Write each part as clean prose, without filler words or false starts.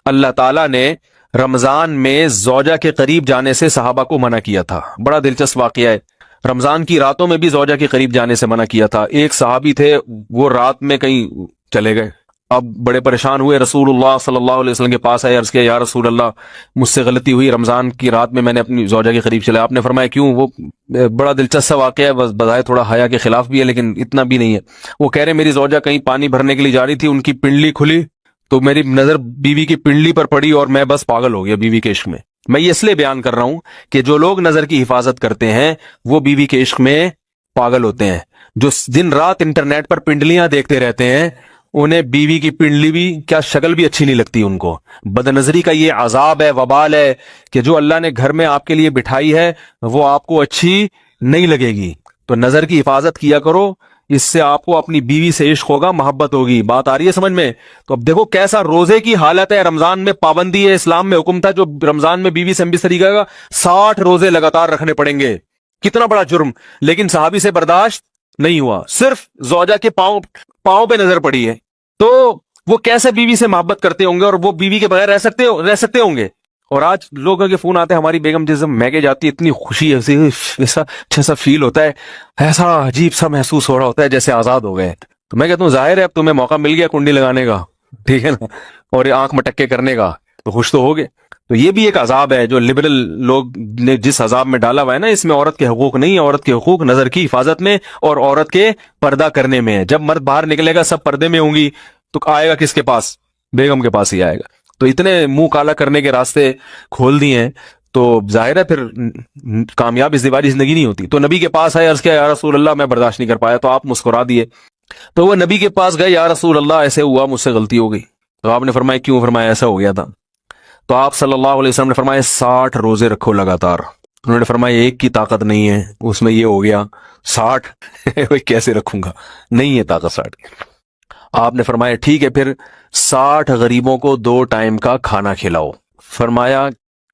اللہ تعالیٰ نے رمضان میں زوجہ کے قریب جانے سے صحابہ کو منع کیا تھا. بڑا دلچسپ واقعہ ہے. رمضان کی راتوں میں بھی زوجہ کے قریب جانے سے منع کیا تھا. ایک صحابی تھے، وہ رات میں کہیں چلے گئے. اب بڑے پریشان ہوئے، رسول اللہ صلی اللہ علیہ وسلم کے پاس آئے، عرض کیا یا رسول اللہ مجھ سے غلطی ہوئی، رمضان کی رات میں نے اپنی زوجہ کے قریب چلا. آپ نے فرمایا کیوں؟ وہ بڑا دلچسپ سا واقعہ ہے، بس بظاہر تھوڑا حیا کے خلاف بھی ہے لیکن اتنا بھی نہیں ہے. وہ کہہ رہے میری زوجہ کہیں پانی بھرنے کے لیے جا رہی تھی، ان کی پنڈلی کھلی تو میری نظر بیوی کی پنڈلی پر پڑی اور میں بس پاگل ہو گیا بیوی کے عشق میں. میں یہ اس لیے بیان کر رہا ہوں کہ جو لوگ نظر کی حفاظت کرتے ہیں وہ بیوی کے عشق میں پاگل ہوتے ہیں. جو دن رات انٹرنیٹ پر پنڈلیاں دیکھتے رہتے ہیں انہیں بیوی کی پنڈلی بھی کیا شکل بھی اچھی نہیں لگتی ان کو. بد نظری کا یہ عذاب ہے، وبال ہے کہ جو اللہ نے گھر میں آپ کے لیے بٹھائی ہے وہ آپ کو اچھی نہیں لگے گی. تو نظر کی حفاظت کیا کرو، اس سے آپ کو اپنی بیوی سے عشق ہوگا، محبت ہوگی. بات آ رہی ہے سمجھ میں؟ تو اب دیکھو کیسا روزے کی حالت ہے. رمضان میں پابندی ہے، اسلام میں حکم تھا جو رمضان میں بیوی سے بستری کرے گا 60 روزے لگاتار رکھنے پڑیں گے. کتنا بڑا جرم، لیکن صحابی سے برداشت نہیں ہوا. صرف زوجہ کے پاؤں پہ نظر پڑی ہے تو وہ کیسے بیوی سے محبت کرتے ہوں گے اور وہ بیوی کے بغیر رہ سکتے ہوں گے. اور آج لوگوں کے فون آتے ہیں ہماری بیگم جس میگے جاتی ہے اتنی خوشی ہے، ایسا اچھا سا فیل ہوتا ہے، ایسا عجیب سا محسوس ہو رہا ہوتا ہے جیسے آزاد ہو گئے. تو میں کہتا ہوں ظاہر ہے اب تمہیں موقع مل گیا کنڈی لگانے کا، ٹھیک ہے نا، اور آنکھ مٹکے کرنے کا، تو خوش تو ہوگے. تو یہ بھی ایک عذاب ہے جو لبرل لوگ نے جس عذاب میں ڈالا ہوا ہے نا، اس میں عورت کے حقوق نہیں. عورت کے حقوق نظر کی حفاظت میں اور عورت کے پردہ کرنے میں ہے. جب مرد باہر نکلے گا سب پردے میں ہوں گی تو آئے گا کس کے پاس؟ بیگم کے پاس ہی آئے گا. تو اتنے منہ کالا کرنے کے راستے کھول دیے ہیں تو ظاہر ہے پھر کامیاب ازدواجی زندگی نہیں ہوتی. تو نبی کے پاس آئے، عرض کیا یا رسول اللہ میں برداشت نہیں کر پایا. تو آپ مسکرا دیے. تو وہ نبی کے پاس گئے، یا رسول اللہ ایسے ہوا، مجھ سے غلطی ہو گئی. تو آپ نے فرمایا کیوں؟ فرمایا ایسا ہو گیا تھا. تو آپ صلی اللہ علیہ وسلم نے فرمایا 60 روزے رکھو لگاتار. انہوں نے فرمایا ایک کی طاقت نہیں ہے، اس میں یہ ہو گیا 60 کیسے رکھوں گا، نہیں ہے طاقت 60 کی. آپ نے فرمایا ٹھیک ہے پھر 60 غریبوں کو 2 ٹائم کا کھانا کھلاؤ. فرمایا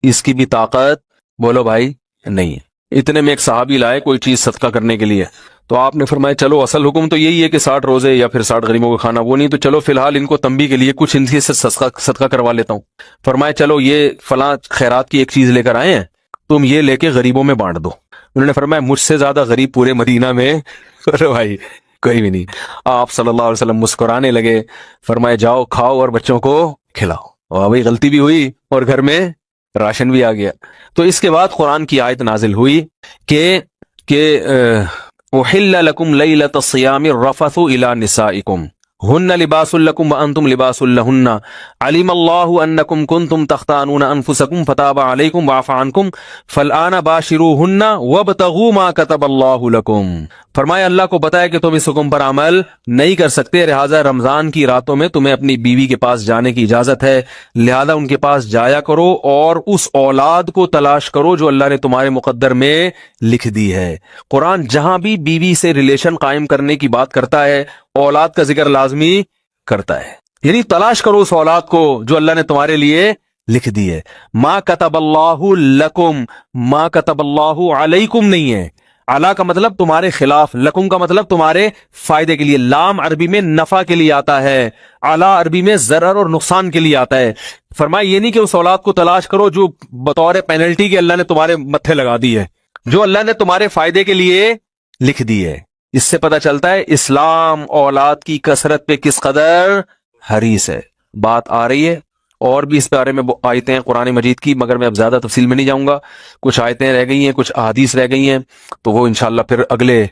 اس کی بھی طاقت بولو بھائی نہیں ہے. اتنے میں ایک صحابی لائے کوئی چیز صدقہ کرنے کے لیے. تو آپ نے فرمایا چلو اصل حکم تو یہی ہے کہ 60 روزے یا پھر 60 غریبوں کو کھانا، وہ نہیں تو چلو فی الحال ان کو تنبیہ کے لیے کچھ ان سے صدقہ کروا لیتا ہوں. فرمایا چلو یہ فلاں خیرات کی ایک چیز لے کر آئے ہیں، تم یہ لے کے غریبوں میں بانٹ دو. انہوں نے فرمایا مجھ سے زیادہ غریب پورے مدینہ میں بھائی کوئی بھی نہیں. آپ صلی اللہ علیہ وسلم مسکرانے لگے، فرمایا جاؤ کھاؤ اور بچوں کو کھلاؤ. اور بھائی غلطی بھی ہوئی اور گھر میں راشن بھی آ گیا. تو اس کے بعد قرآن کی آیت نازل ہوئی کہ احل لکم لیلۃ الصیام الرفث الی نسائکم ہن لباس لکم وانتم لباس لہن علم اللہ انکم کنتم تختانون انفسکم فتاب علیکم وعفى عنکم فالآن باشروہن وابتغوا ما کتب اللہ لکم. فرمایا اللہ کو بتایا کہ تم اس حکم پر عمل نہیں کر سکتے، لہٰذا رمضان کی راتوں میں تمہیں اپنی بیوی کے پاس جانے کی اجازت ہے، لہذا ان کے پاس جایا کرو اور اس اولاد کو تلاش کرو جو اللہ نے تمہارے مقدر میں لکھ دی ہے. قرآن جہاں بھی بیوی سے ریلیشن قائم کرنے کی بات کرتا ہے اولاد کا ذکر لازمی کرتا ہے، یعنی تلاش کرو اس اولاد کو جو اللہ نے تمہارے لیے لکھ دی ہے. ما کتب اللہ لکم، ما کتب اللہ علیکم نہیں ہے. علا کا مطلب تمہارے خلاف، لکم کا مطلب تمہارے فائدے کے لیے. لام عربی میں نفع کے لیے آتا ہے، علا عربی میں ضرر اور نقصان کے لیے آتا ہے. فرمایا یہ نہیں کہ اس اولاد کو تلاش کرو جو بطور پینلٹی کے اللہ نے تمہارے متھے لگا دی ہے، جو اللہ نے تمہارے فائدے کے لیے لکھ دی ہے. اس سے پتہ چلتا ہے اسلام اولاد کی کثرت پہ کس قدر حریص ہے. بات آ رہی ہے اور بھی اس بارے میں آیتیں ہیں قرآن مجید کی، مگر میں اب زیادہ تفصیل میں نہیں جاؤں گا. کچھ آیتیں رہ گئی ہیں، کچھ احادیث رہ گئی ہیں، تو وہ انشاءاللہ پھر اگلے